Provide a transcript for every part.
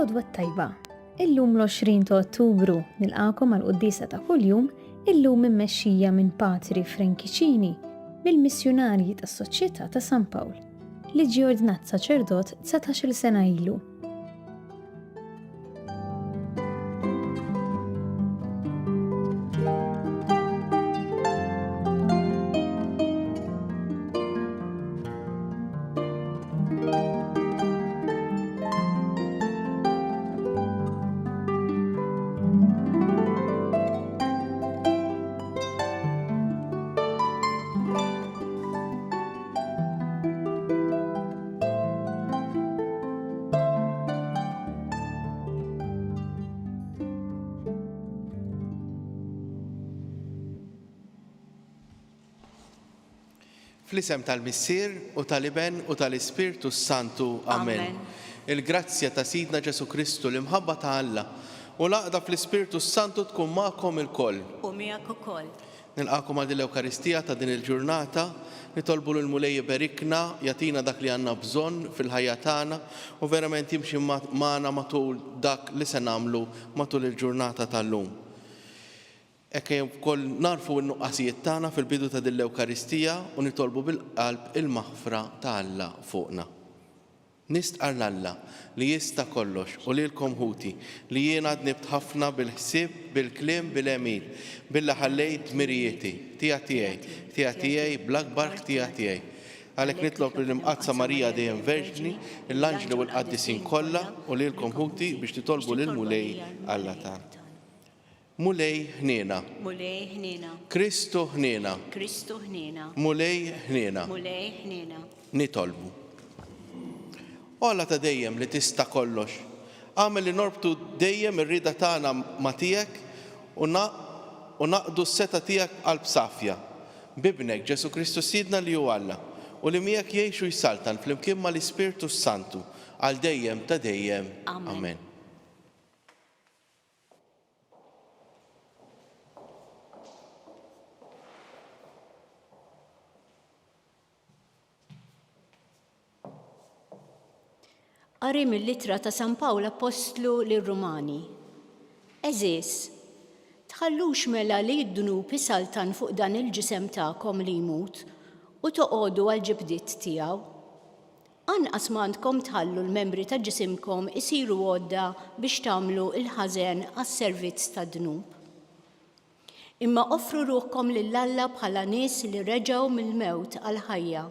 L-għodwa tajba. Illum l-20 ta' Ottubru nilqakom għal-Qudiesa ta' kuljum illum immexxija minn Patri Frankicini mill-Missjonarji tas-Soċjetà ta' San Pawl li ġie ordinat saċerdot 19-il sena ilu. Fl-isem tal-Missier u tal-Iben u tal-Ispirtu Santu. Amen. Il-grazzja ta' Sidna Ġesu Kristu l-imħabba ta' Alla u l-għaqda fl-Ispirtu Santu tkun magħkom il-koll. U miegħek ukoll. Nilqakom għal din l-Ewkaristija ta' din il-ġurnata, nitolbu l-Mulej berikna, jatina dak li għandna bżonn fil-ħajja tagħna u verament jimxi magħna matul dak li se nagħmlu matul il-ġurnata tal-lum. Ekke wkoll narfu n-nuqqasijiet tagħna fil-bidu ta' din l-Ewkaristija u nitolbu bil-qalb il-maħfra ta' Alla fuqna. Nistqar l-Alla li jista' kollox u lilkom ħuti li jien għadni bħafna bil-ħsieb, bil-kliem, bil-emil, billi ħallejt mirijieti, tiegħi bl-akbar tiegħi. Għalhekk nitlob lill-Imqazza Marija dejjem Verġni, l-Anġli u l-Qaddisin kollha u lilkom ħuti biex titolbu lil-Mulej Alla tagħna. Mulej ħniena. Mulej ħniena. Kristu ħniena. Kristu ħniena. Mulej ħniena. Mulej ħniena. Nitolbu. U Alla ta' dejjem li tista' kollox. Għamel li norbtu dejjem ir-rida tagħna ma' tiegħek u naqdu s-seta tiegħek qalb safja. Bibnek Ġesu Kristu Sidna li hu Alla u li miegħek jgħixu jsaltan flimkien mal-Ispirtu Santu għal dejjem ta' dejjem. Amen. Qari mill-Littra ta' San Pawl Apostlu lir-Rumani. Eżis, tħallux mela li d-dnub isaltan fuq dan il-ġisem tagħkom li jmut u toqgħodu għall-ġibdiet tiegħu. Anqas m'għandkom tħallu l-membri ta' ġisimkom isiru għodda biex tagħmlu l-ħażen għas-servizz tad-dnub. Imma offru ruħkom lill-Alla bħala nies li reġgħu mill-mewt għall-ħajja.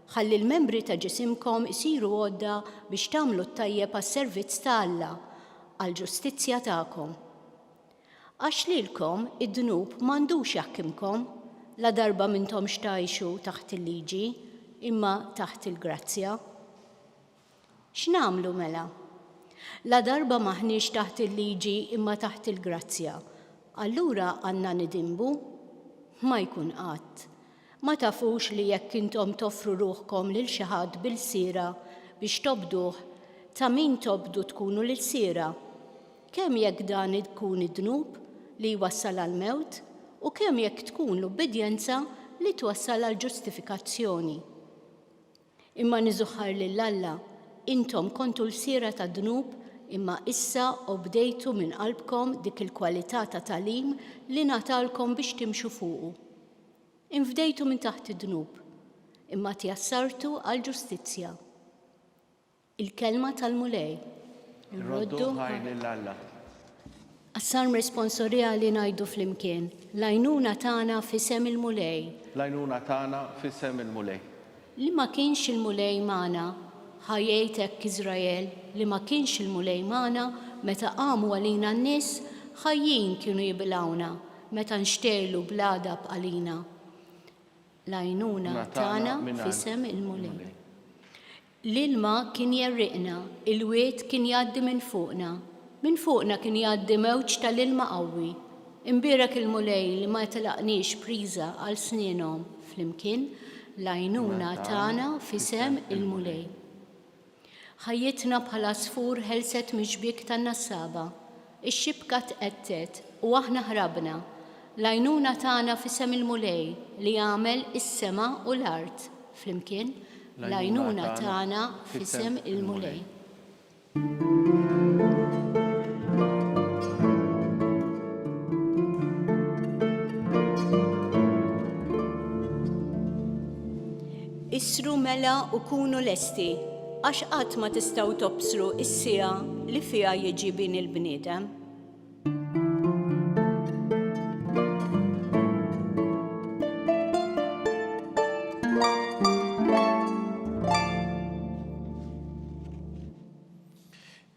Ħalli l-membri ta' ġisimkom isiru għodda biex tagħmlu t-tajjeb għas-servizz ta' Alla għall-ġustizzja tagħkom. Għax lilkom id-dnub m'għandux jaħkimkom la darba minnhom xtajxu taħt il-liġi imma taħt il-grazzja. X'nagħmlu mela? La darba maħniex taħt il-liġi imma taħt il-grazzja. Allura għandna nidimbu? Ma jkun qatt. Ma tafux li jekk intom toffru ruħkom lil xi ħadd bil-sira biex tobduh, ta' min tobdu tkunu lil-sira? Kemm jekk dan ikun id-dnub li jwassal għall-mewt u kemm jekk tkun l-ubbedjenza li twassal għall-ġustifikazzjoni. Imma niżuħħar lill-Alla, intom kontu l-sira ta' dnub imma issa obdejtu minn qalbkom dik il-kwalità ta' tagħlim li ngħatalkom biex timxu fuqu. Infdejtu minn taħt id-dnub, imma tjassartu għall-ġustizzja. Il-kelma tal-Mulej. Roddu ħajr lill-Alla. Għas-salm responsorjali ngħidu flimkien, l-għajnuna tagħna f'isem il-Mulej. L-għajnuna tagħna f'isem il-Mulej. Li ma kienx il-Mulej magħna, ħajjejtek Iżrael, li ma kienx il-Mulej magħna meta qamu għalina n-nies ħajjin kienu jibilgħuna meta nxterlu blada b'qalina. L-għajnuna tagħna f'isem il-Mulej. L-ilma kien jarriqna, il-wiet kien jgħaddi minn fuqna kien jgħaddi mewġ tal-ilma qawwi. Imbierek il-Mulej li ma telaqniex priża għal snienhom flimkien, l-għajnuna tagħna f'isem il-Mulej. Ħajjitna bħala sfur ħelset miġbik tan-nassaba, ix-xibka tqettet u aħna ħrabna. L-għajnuna tagħna f'isem il-Mulej li jagħmel is-sema u l-art flimkien, l-għajnuna tagħna f'isem il-Mulej. Isru mela u kunu lesti, għax qatt ma tistgħu tobsru is-sija li fiha jiġi bin il-bniedem.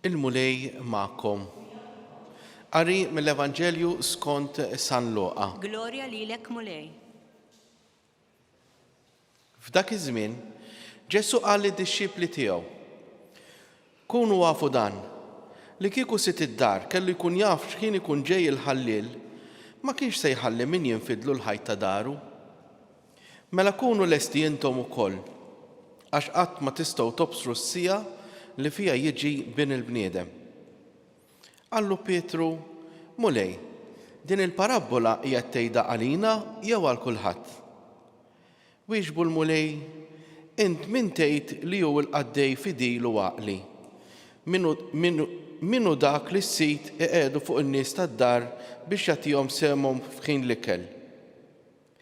Il-mulej ma'kom. Qari mill-Evanġelju skont San Luqa. Glorja lilek mulej. F'dak iż-żmien, Ġesu qal lid-dixxipli tiegħu: Kunu għafu dan, li kieku sit id-dar kellu jkun jaf x'kien ikun ġej il-ħallil, ma kienx se jħalli min jinfidlu l-ħajt ta' daru. Mela kunu lesti intom ukoll, għax qatt ma tistgħu tobsru s-sija li fiha jiġi bin il-bniedem. Qallu Pietru: Mulej, din il-parabola hija tgħidha għalina jew għal kulħadd? Wieġbu l-mulej: Int min tgħid li hu l-qaddej fidilu għaqli. Minu dak li s-sit iqegħdu fuq in-nies tad-dar biex jagħtihom semhom f'ħin l-ikel.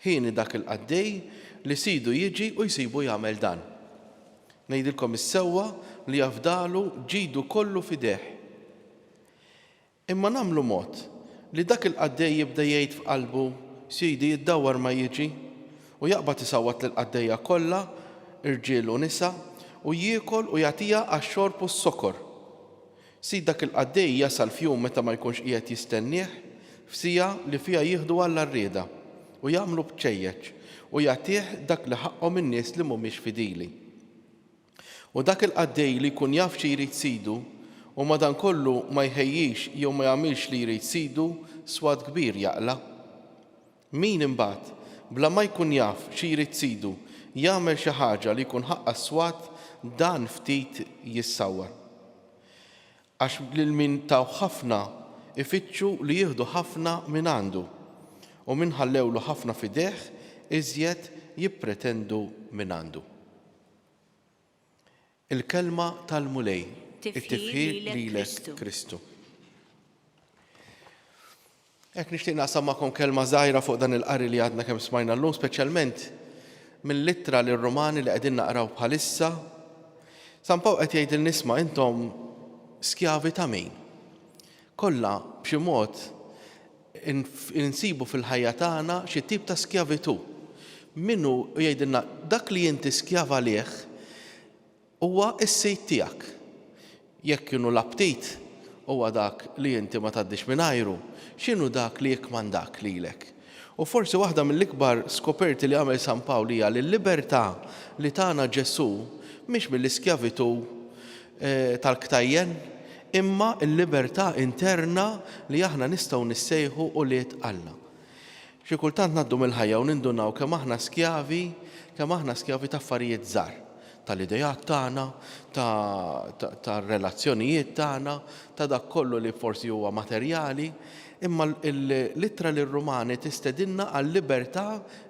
Ħini dak il-qaddej li sidu jiġi u jsibu jagħmel dan. Ngħidilkom is-sewwa li jafdalu ġidu kollu fideh. Imma nagħmlu mod li dak il-qaddej jibda jgħid f'qalbu sidi jiddawwar ma jiġi u jaqbad isawwat lill-qaddejja kollha, irġiel u nisa, u jiekol u jagħtiha għax-xorb u s-sokor. Sid dak il-qaddej jasal f'jum meta ma jkunx qiegħed jistennieh, f'sija li fiha jieħdu għall-arrieda u jagħmlu bċejjeċ u jagħtih dak li ħaqhom in-nies li mhumiex fidili. U dak il-qaddej li jkun jaf xi jrid sidu u madankollu ma jħejjix jew ma jagħmilx li jrid sidu, swad kbir jaqla. Min imbagħad bla ma jkun jaf xi jrid sidu jagħmel xi ħaġa li jkun ħaqqa swad, dan ftit jissawwar. Għax lil min taw ħafna ifittxu li jieħdu ħafna minn għandu u min ħallewlu ħafna fideh iżjed jippretendu minn għandu. Il-kelma tal-mulej, it-tifħir lilek Kristu. Hekk nixtieq naqsam magħkom kelma żgħira fuq dan il-qari li għadna kemm smajna llum, speċjalment mill-littra lir-Rumani li qegħdin naqraw bħalissa. San Pawl qed jgħid il-nisma' intom skjavi ta' min. Kollha b'xi mod insibu fil-ħajja tagħna xi tip ta' skjavitu. Minnu jgħidilna dak li inti skjav għalih huwa s-sejt tiegħek. Jekk kienu l-aptit huwa dak li inti ma tgħaddix mingħajru, x'inhu dak li jikmandak lilek. U forsi waħda mill-ikbar skoperti li għamel San Pawl hija li l-libertà li tagħna Ġesu mhix mill-iskjavitu tal-ktajjen, imma l-libertà interna li aħna nistgħu nissejħu u li Alla. Xi kultant ngħaddu mill-ħajja u nindunaw kemm aħna skjavi ta' affarijiet żgħar, tal-idejat tagħna, tar-relazzjonijiet tagħna, ta' dak kollu li forsi huwa materjali, imma l-ittra lir-Rumani tistedinna għal libertà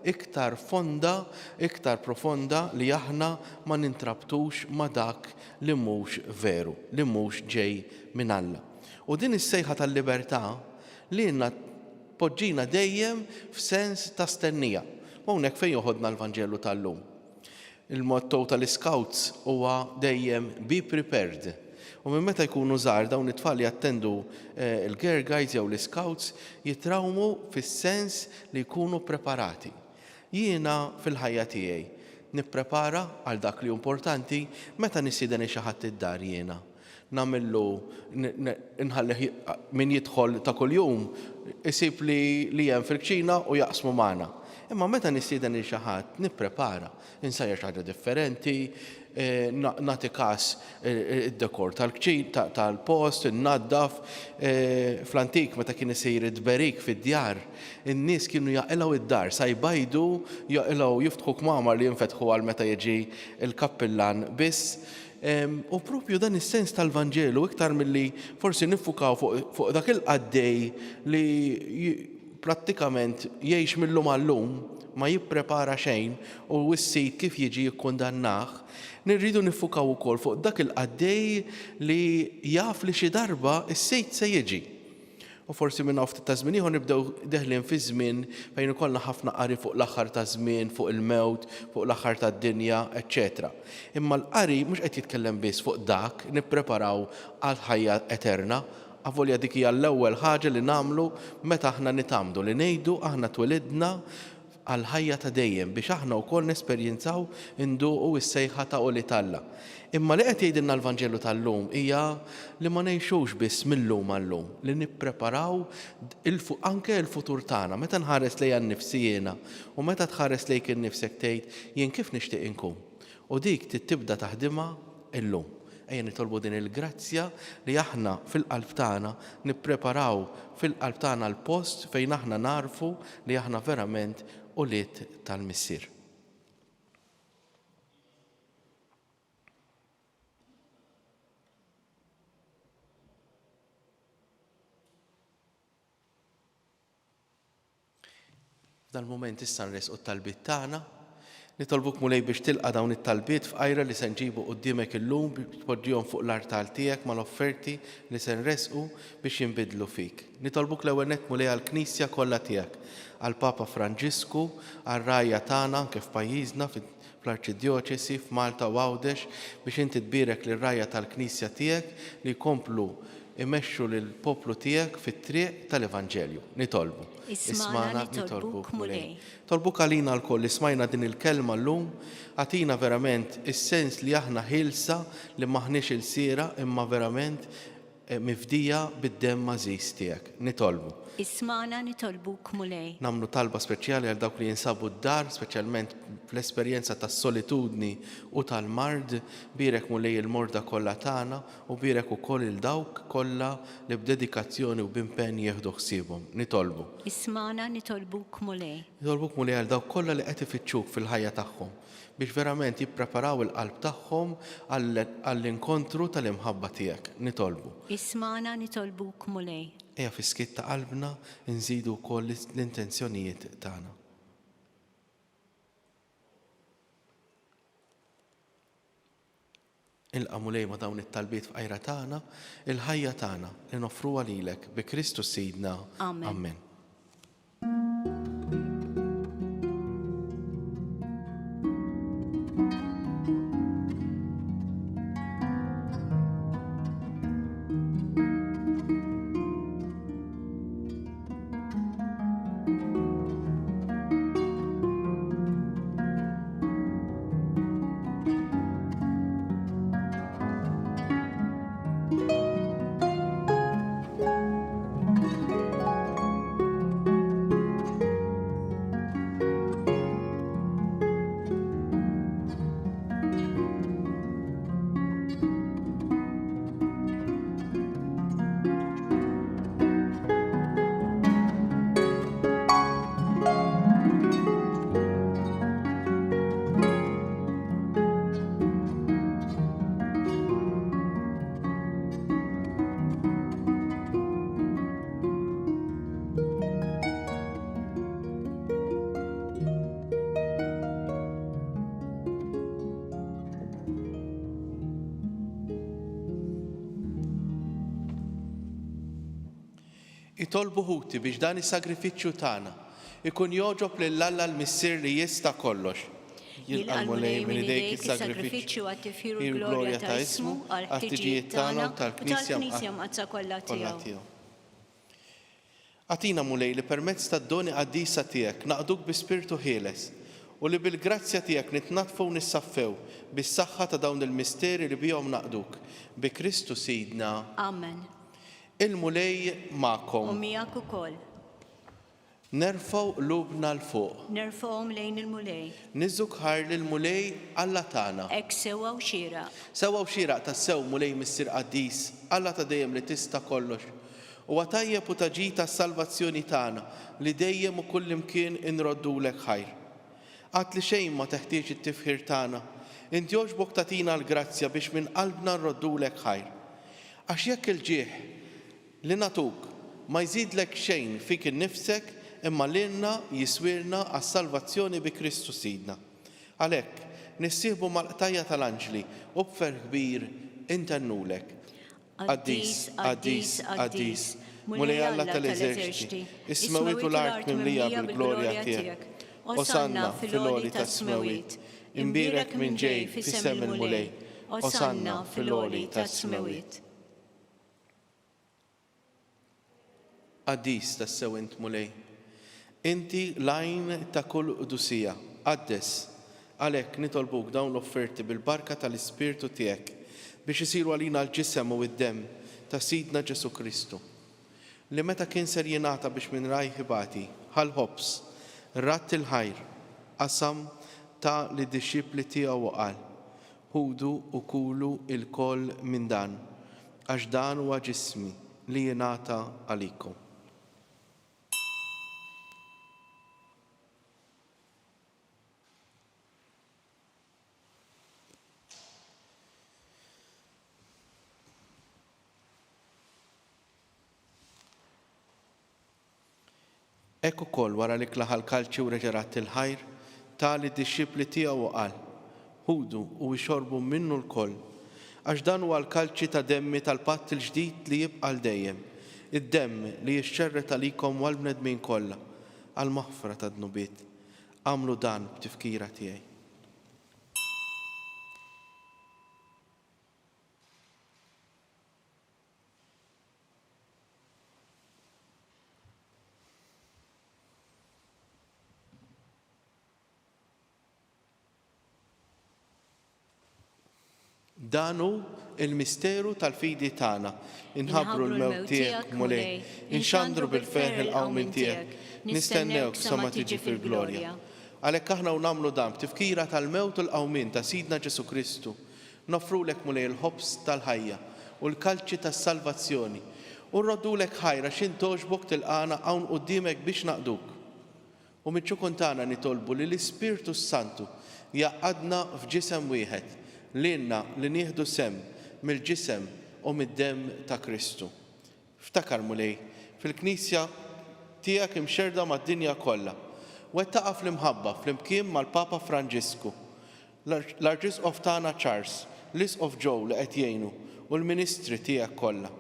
iktar fonda, iktar profonda li aħna ma nintrabtux ma dak li mhux veru, li mhux ġej minn Alla. U din is-sejħa tal-libertà li poġġina dejjem f'sens ta' stennija. Hawnhekk fejn joħodna l-Vanġelu tal-lum. Il-motto tal-Scouts huwa dejjem be prepared. U minn meta jkunu żgħar dawn it-tfal jattendu il-Girl Guides jew l-Scouts jitrawmu fis-sens li jkunu preparati. Jiena fil-ħajja tiegħi nipprepara għal dak li importanti meta nissieden xi ħadd id-dar jiena. Nagħmillu nħalli min jidħol ta' kuljum isib li hemm fil-kċina u jaqsmu magħna. Imma meta nissieden xi ħadd nipprepara, insajjar xi ħaġa differenti, nagħti każ id-dekor tal-post, innaddaf. Fl-antik meta kien isir id-berik fid-djar, in-nies kienu jaqilgħu id-dar, sajbajdu jaqilgħu jiftħu kmamar li jinfetħu għal meta jiġi il-kappillan biss. U propju dan is-sens tal-Vanġelu iktar milli forsi nifukaw fuq dak il-qaddej li prattikament jgħix mill-lum għall-lum ma jipprepara xejn u s-sit kif jiġi jikkundannah, nirridu nifukaw ukoll fuq dak il-qaddej li jaf li xi darba s-sejt se jiġi. U forsi minn ftit ta' żmien ieħor nibdew deħlin fi żmien fejn ikollna ħafna qari fuq l-aħħar ta' żmien, fuq il-mewt, fuq l-aħħar tad-dinja, etc. Imma l-qari mhux qed jitkellem biss fuq dak, nippreparaw għal ħajja eterna, avolja dik hija l-ewwel ħaġa li nagħmlu meta aħna nitamdu li ngħidu aħna twelidna għal ħajja ta' dejjem biex aħna wkoll nesperjenzaw induqu s-sejħa ta' Oli Talla. Imma li qed jgħidilna l-Vanġelu tal-lum hija li ma ngħixux biss mill-lum għall-lum, li nippreparaw anke l-futur tagħna. Meta nħares lejn nnifsi jiena u meta tħares lejk innifsek tgħid jien kif nixtieq inkun. U dik tibda taħdimha illum. Ejja nitolbu din il-grazzja li aħna fil-qalb tagħna nippreparaw fil-qalb tagħna l-post fejn aħna narfu li aħna verament ulied tal-Missier. Dal-moment issa nresqu t-talbiet tagħna, nitolbuk mulej biex tilqa' dawn it-talbiet f'qajra li se nġibu quddiemek illum biex tpoġġihom fuq l-artal tiegħek mal-offerti li se nresqu biex jinbidlu fik. Nitolbuk l-ewwel nett mulej għall-Knisja kollha tiegħek, għall-Papa Franġisku, għar-rajja tagħna anke f'pajjiżna fl-Arċidjoċesi f'Malta u Għawdex biex inti tbierek lir-rajja tal-Knisja tiegħek li jkomplu imexxu lill-poplu tiegħek fit-triq tal-Evanġelju. Nitolbu. Ismana nitolbuk mulej. Tolbuk għalina l-koll li smajna din il-kelma llum, għatina verament is-sens li aħna ħilsa li maħniex il-sira imma verament mifdija bid-demm mażis tiegħek. Nitolbu. Ismana nitolbuk mulej. Namlu talba speċjali għal dawk li jinsabu d-dar, speċjalment fl-esperjenza tas-solitudni u tal-mard, birek mulej il-morda kollha tagħna u birek ukoll il-dawk kollha li b'dedikazzjoni u b'impenn jieħdu ħsiebhom. Nitolbu. Ismana nitolbuk mulej. Nitolbuk mulej għal dawk kollha li qed ifittxuk fil-ħajja tagħhom biex verament jippreparaw il-qalb tagħhom għall-inkontru tal-imħabba tiegħek. Nitolbu. Ismana nitolbuk mulej. Eja fiskit ta' qalbna nżidu wkoll l-intenzjonijiet tagħna. Ilqa' mulej ma' dawn it-talbiet f'qajra tagħna, il-ħajja tagħna li nofruha lilek bi Kristus Sidna. Amen. Itolbu ħuti biex dan is-sagrifiċċju tagħna ikun joġob lill-Alla l-Missier li jista' kollox. Jilqalmulej minn idejk is-sagrifiċċju għat-tifir u glorja ta' ismu għal-ħtiġijiet tagħna u tal-Knisja mqazza kollha tiegħu. Għatina mulej li permezz tad-doni qaddisa tiegħek naqduk bi spiritu ħieles u li bil-grazzja tiegħek nitnatfu u nissaffew bis-saħħa ta' dawn il-misteri li bihom naqduk bi Kristu Sidna. Amen. Il-mulej ma'kom. U miegħek ukoll. Nerfgħu qlubna l-fuq. Nerfgħuhom lejn il-mulej. Niżżukħar lill-mulej Alla tagħna. Hekk sewwa u xieraq. Sewwa u xieraq tas-sew mulej Missier Qaddis, Alla ta' dejjem li tista' kollox. Huwa tajjeb u taġi tas-salvazzjoni tagħna li dejjem u kull imkien inroddulek ħajr. Qatt li xejn ma teħtieġ it-tifħir tagħna. Inti jogħġbok tagħtina l-grazzja biex minn qalbna nroddulek ħajr. Għax jekk il-ġieħ li natuk ma jżidlek xejn fik innifsek imma lilna jiswirna għas-salvazzjoni bi Kristu Sidna. Għalhekk nissieħbu mal-qtajja tal-anġli u b'ferħ kbir intennulek. Qaddis, Qaddis, Qaddis, mulej Alla tal-eżerċiti, is-smawiet u l-art mimlija bil-glorja tiegħek. Osanna fil-għoli tas-smawiet, imbierek minn ġej fis-sem il-mulej, Osanna fil-għoli tas-smawiet. Qaddis tas-sewent mulej, inti lajn ta' kull qdusija, qaddes, għalhekk nitolbuk dawn l-offerti bil-barka tal-Ispirtu tiegħek biex isiru għalina l-ġisem u d-demm ta' Sidna Ġesu Kristu, li meta kien ser jingħata biex minn rajħibati ħal-ħobs, rat il-ħajr, qasam ta' li disċipli tiegħu qal, ħudu u kulu il-koll minn dan, għax dan huwa ġismi li jingħata għalikom. Ekk ukoll wara li klaħal kalċi u reġerat il-ħajr, tali d-disċipli tiegħu qal, ħudu u jxorbu minnu l-koll, għax dan huwa l-kalċi ta' demmi tal-patt il-ġdid li jibqa' l-dejjem, id-demm li jixxerret għalikom u għall-bnedmin kollha għall-maħfra ta' dnubiet. Għamlu dan b'tifkira tiegħi. Danu il-misteru tal-fidi tagħna, inħabbru l-mewt tiegħek mulej, inxandru bil-ferħ il-qawmin tiegħek, nistennewk sa ma tiġi fil-glorja. Għalhekk aħna u nagħmlu dan b'tifkira tal-mewt u l-qawmin ta' Sidna Ġesu Kristu, nofrulek mulej il-ħobs tal-ħajja u l-kalċi tas-salvazzjoni u nroddulek ħajra x'in toġbok tilqana hawn quddiemek biex naqduk. U miċ-ċukun tagħna nitolbu li l-Ispirtu Santu jaqgħadna f'ġisem wieħed, lilna li nieħdu sem mill-ġisem u mid-demm ta' Kristu. Ftakar mulej, fil-Knisja tiegħek imxerda mad-dinja kollha. Wettaqa fl-imħabba fl-imkien mal-Papa Franġisku, l-Arċisqof tagħna Charles, l-Isqof Joe li qed jgħinu u l-Ministri tiegħek kollha.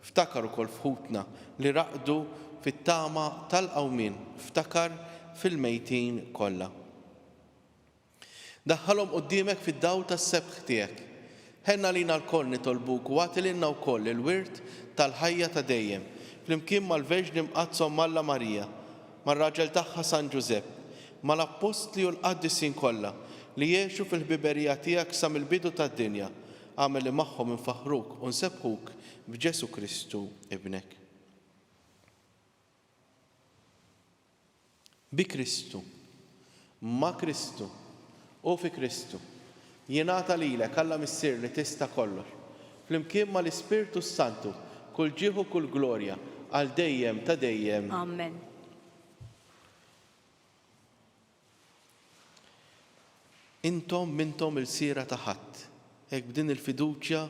Ftakar ukoll fħutna li raqdu fit-tama tal-qawmin, ftakar fil-mejtin kollha. Daħħalhom quddiemek fid-dawl tas-sebħ tiegħek. Ħenna lina l-koll nitolbuk u għatililna wkoll il-wirt tal-ħajja ta' dejjem, flimkien mal-Verġni Mqazza Malla Marija, mar-raġel tagħha San Ġusepp, mal-Apostli u l-Qaddisin kollha li jgħixu fil-ħbiberija tiegħek sa mill-bidu tad-dinja, għamel li magħhom infaħruk u nsebħuk b'Ġesu Kristu ibnek. Bi Kristu, ma' Kristu u fi Kristu, jingħata lilek Alla missier li tista' kollox, flimkien mal-Ispirtu Santu, kull ġieħu kull glorja, għal dejjem ta' dejjem. Amen. Intom mintom il-sira ta' ħadd, hekk b'din il-fiduċja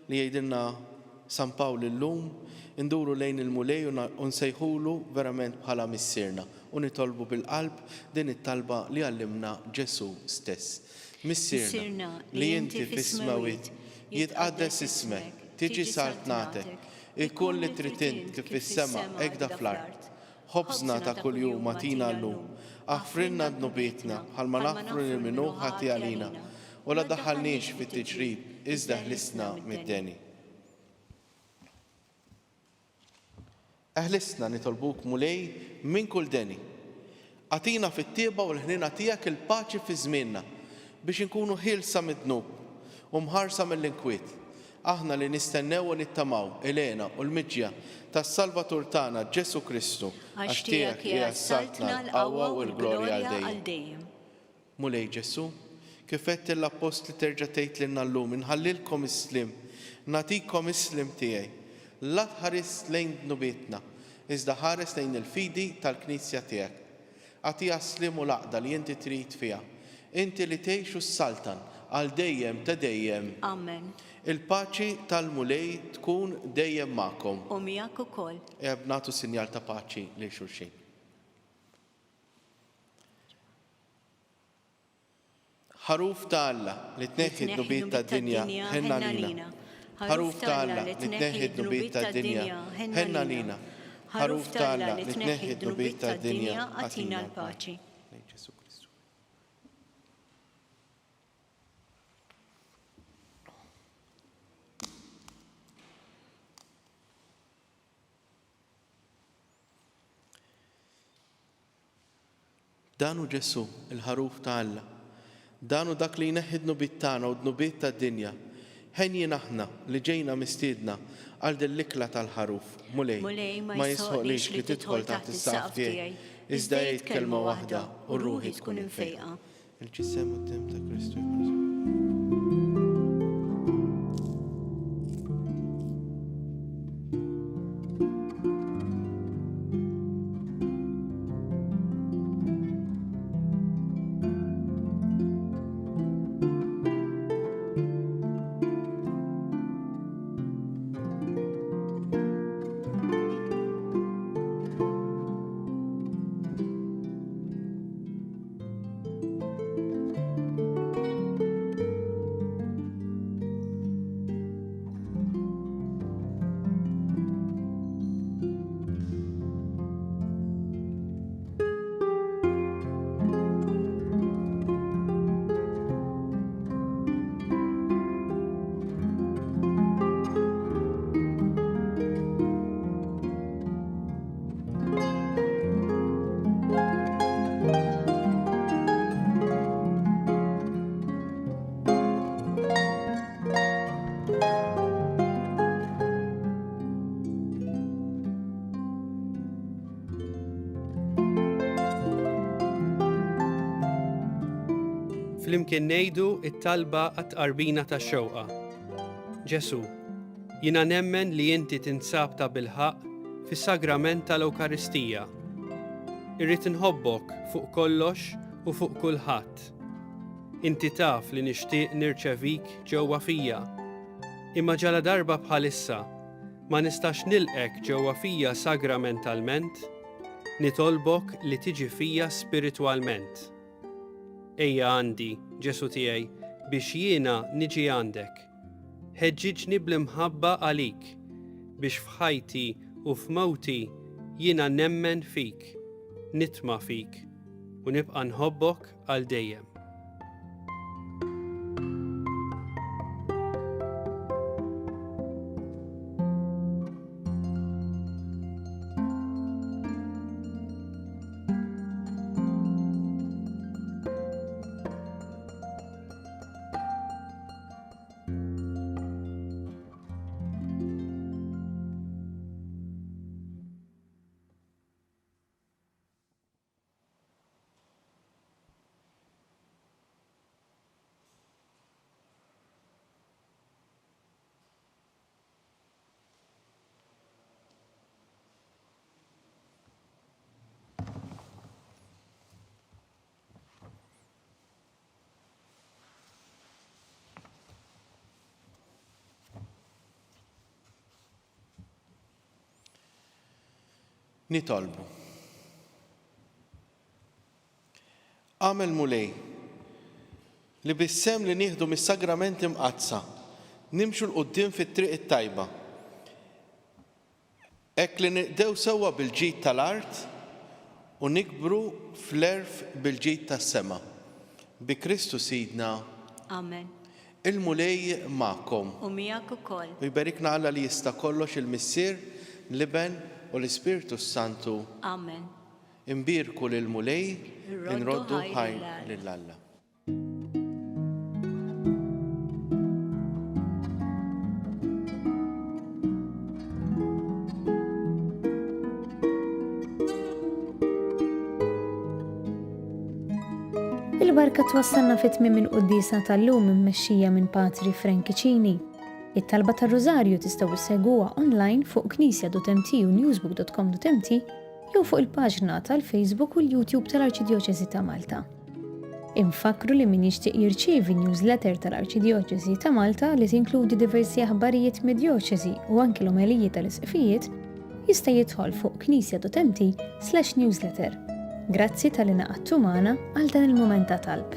li jgħidilna San Pawl illum, induru lejn il-mulej u nsejħulu verament bħala missierna u nitolbu bil-qalb din it-talba li għallimna Ġesu stess. Missierna li inti fis-smawiet, jitqaddes ismek, tiġi saltnatek, ikun li tritint kif fis-sema hekk da fl-art. Ħobżna ta' kuljum atina llum, aħfrinna dnubietna bħalma naħfru lil minnu ħati għalina, u la daħħalniex fit-tiġrib iżda ħlisna mid-deni. Eħlisna nitolbuk mulej minn kull deni. Atina fit-tieba u l-ħnina tiegħek il-paċi fi żmienna biex inkunu ħilsa mid-dnub u mħarsa mill-inkwiet. Aħna li nistennew u nittamaw il-għena u l-miġja tas-Salvatur tagħna Ġesu Kristu għax tiegħek hija s-saltna l-qawwa u l-glorja għal dejjem. Mulej Ġesu, kif qed l-Apostli terġa' tgħid lilna llum inħallilkom is-slim, nagħtikom is-slim tiegħi. La tħares lejn dnubietna, iżda ħares lejn il-fidi tal-Knisja tiegħek. Għatija slim u laqda li inti trid fiha. Inti li tgħixu s-saltan għal dejjem ta' dejjem. Amen. Il-paċi tal-mulej tkun dejjem magħkom. U miegħek ukoll. Nagħtu sinjal ta' paċi lil xulxin. Ħaruf ta' Alla li tneħħi d-nubiet tad-dinja ħenna lina. ħaruf ta' Alla li tneħħi d-nubiet tad-dinja, ħenna lina. ħaruf ta' Alla li tneħħi d-nubiet tad-dinja, għatina l-paċi. Danu Ġesu, il-ħaruf ta' Alla. Danu dak li jneħħi d-nubiet tagħna u d-nubiet tad-dinja. Ħenjin aħna li ġejna mistiedna għal dil-ikla tal-ħaruf. Mulej ma jisħoqlix li tidħol taħt is-saqf tiegħi, iżda jgħid kelma waħda u ruħi tkun imfejqa. Il-ġisem u d-dem ta' Kristu jkun. Flimkien ngħidu it-talba għat-tqarbina tax-xewqa. Ġesu, jiena nemmen li inti tinsab ta' bilħaq fis-sagrament tal-Ewkaristija. Irrid inħobbok fuq kollox u fuq kulħadd. Inti taf li nixtieq nirċevik ġewwa fija. Imma ġala darba bħalissa ma nistax nilqek ġewwa fija sagramentalment, nitolbok li tiġi fija spiritwalment. Ejja għandi, Ġesu tiegħi, biex jiena niġi għandek. Ħeġġiġni bl-imħabba għalik, biex f'ħajti u f'mewti jiena nemmen fik, nitma' fik, u nibqa' nħobbok għal dejjem. Nitolbu. Għamel mulej li bissem li nieħdu mis-sagrament imqazza, nimxu l-qoddim fit-triq it-tajba. Hekk li niqdew sewwa bil-ġid tal-art u nikbru fl-erf bil-ġid tas-sema. Bi Kristu Sidna. Amen. Il-mulej magħkom. U miegħek ukoll. U jberikna Alla li jista' kollox il-Missier, l-Iben u l-Ispiritu Santu. Amen. Imbirku lil-mulej, inroddu ħajr lill-Alla. Il-barka twassalna fit-tmiem il-qudiesa tal-lum immexxija minn Patri Frankiċini. It-talba tar-Rożarju tistgħu issegwuha online fuq knisja.mt u newsbook.com.mt jew fuq il-paġna tal-Facebook u l-YouTube tal-Arċidjoċesi ta' Malta. Infakru li min jixtieq jirċievi newsletter tal-Arċidjoċesi ta' Malta li tinkludi diversi aħbarijiet mid-djoċesi u anke l-omelijiet tal-isqfijiet jista' jidħol fuq knisja.mt/newsletter. Grazzi tal-li naqadtu magħna għal dan il-mument ta' talb.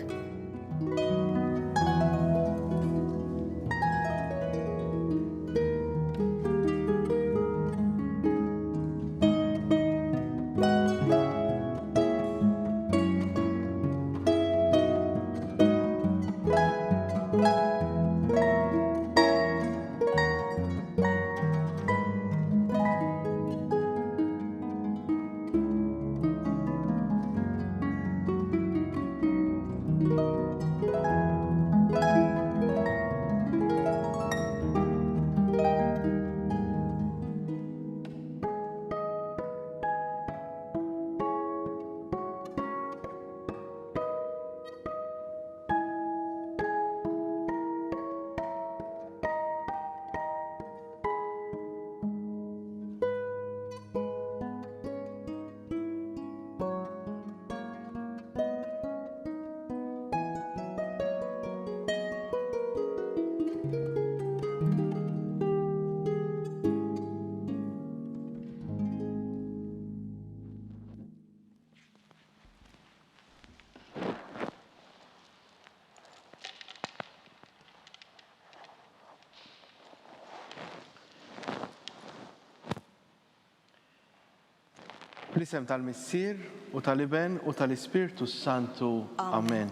Fl-isem tal-Missier u tal-Iben u tal-Ispirtu Santu. Amen.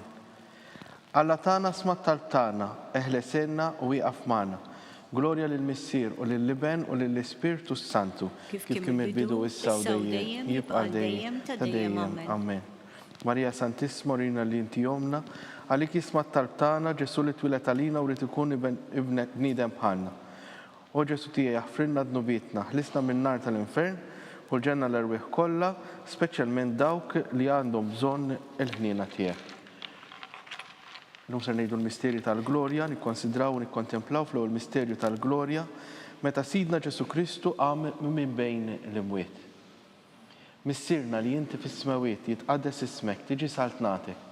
Alla tana smat tal-tana, eħlesenna u iqaf mana. Gloria lill-Missier u lill-Iben u lill-Ispirtu Santu. Kif kien il-bidu issa u dejjem, jibqa' dejjem ta' dejjem. Amen. Marija Santissima, Rina li inti jomna, għalik jismat tal-tana, Ġesu li twilet għalina u li tikun ibnet bniedem bħalna. O Ġesu tija jaħfrinna d-nubietna, ħlisna minn nar tal-infern, u l-ġenna l-erwieħ kollha, speċjalment dawk li għandhom bżonn il-ħniena tiegħek. Illum ser ngħidu l-misterju tal-glorja, nikkonsidraw u nikkontemplaw fl-ewwel misterju tal-glorja meta Sidna Ġesu Kristu qam minn bejn l-imwiet. Missierna li inti fis-smawiet jitqaddes ismek, tiġi saltnatek.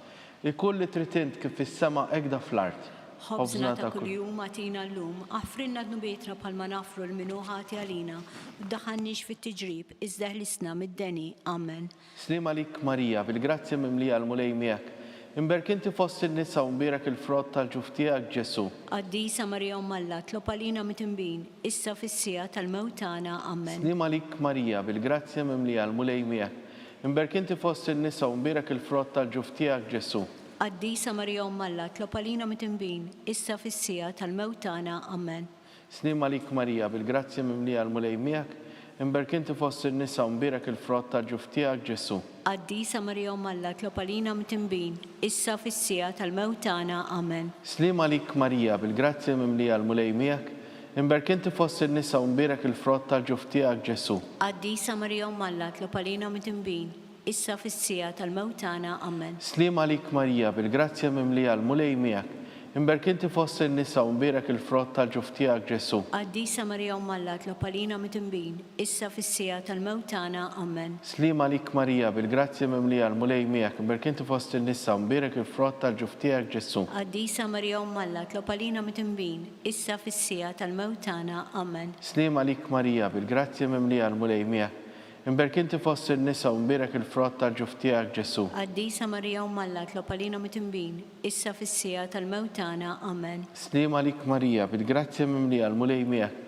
Il-kull li trid int kif fis-sema hekk fl-art. Ħobżna ta' kuljum għatina llum, għafrinna d-nubietna bħalma nafru l-minuħati għalina, u ddaħħalniex fit-tiġrib, iżda ħlisna mid-deni. Amen. Slim għalik Marija, bil-grazzja mimlija l-mulej miegħek. Imberk inti fost in-nisa u mbierek il-frott tal-ġuf tiegħek Ġesu. Qaddisa Marija Ummalla, tlob għalina mit-imbin, issa fis-sija tal-mewtana. Amen. Slim għalik Marija, bil-grazzja mimlija l-mulej miegħek. Imberk inti fost in-nisa u mbierek il-frott tal-ġuf tiegħek Ġesu. Qaddisa Marija Ummalla, tlob għalina mit-imbin, issa fis-sija tal-mewtana. Amen. Slim għalik Marija, bil-grazzja mimlija l-mulej miegħek. Imberk inti fost in-nisa u mbierek il-frott tal-ġuf tiegħek Ġesu. Qaddisa Marija Ummalla, tlob għalina mit-imbin, issa fis-sija tal-mewtana. Amen. Slim għalik Marija, bil-grazzja mimlija l-mulej miegħek. Imberk inti fost in-nisa u mbierek il-frott tal-ġuf tiegħek Ġesu. Qaddisa Marija Ummalla, tlob għalina mit-imbin, issa fis-sija tal-mewtana. Amen. Slim għalik Marija, bil-grazzja mimlija l-mulej miegħek. Imberk inti fost in-nisa u mbierek il-frott tal-ġuf tiegħek Ġesu. Qaddisa Marija Ummalla, tlob għalina mit-imbin, issa fis-sija tal-mewtana. Amen. Slim għalik Marija, bil-grazzja mimlija l-mulej miegħek. Imberk inti fost in-nisa u mbierek il-frott tal-ġuf tiegħek Ġesu. Qaddisa Marija Ummalla, tlob għalina mit-imbin, issa fis-sija tal-mewtana. Amen. Slim għalik Marija, bil-grazzja mimlija l-mulej miegħek. Imberk inti fost in-nisa u mbierek il-frott tal-ġuf tiegħek Ġesu. Qaddisa Marija Ummalla, tlob għalina mit-imbin, issa fis-sija tal-mewtana. Amen. Slim għalik Marija, bil-grazzja mimlija l-mulej miegħek.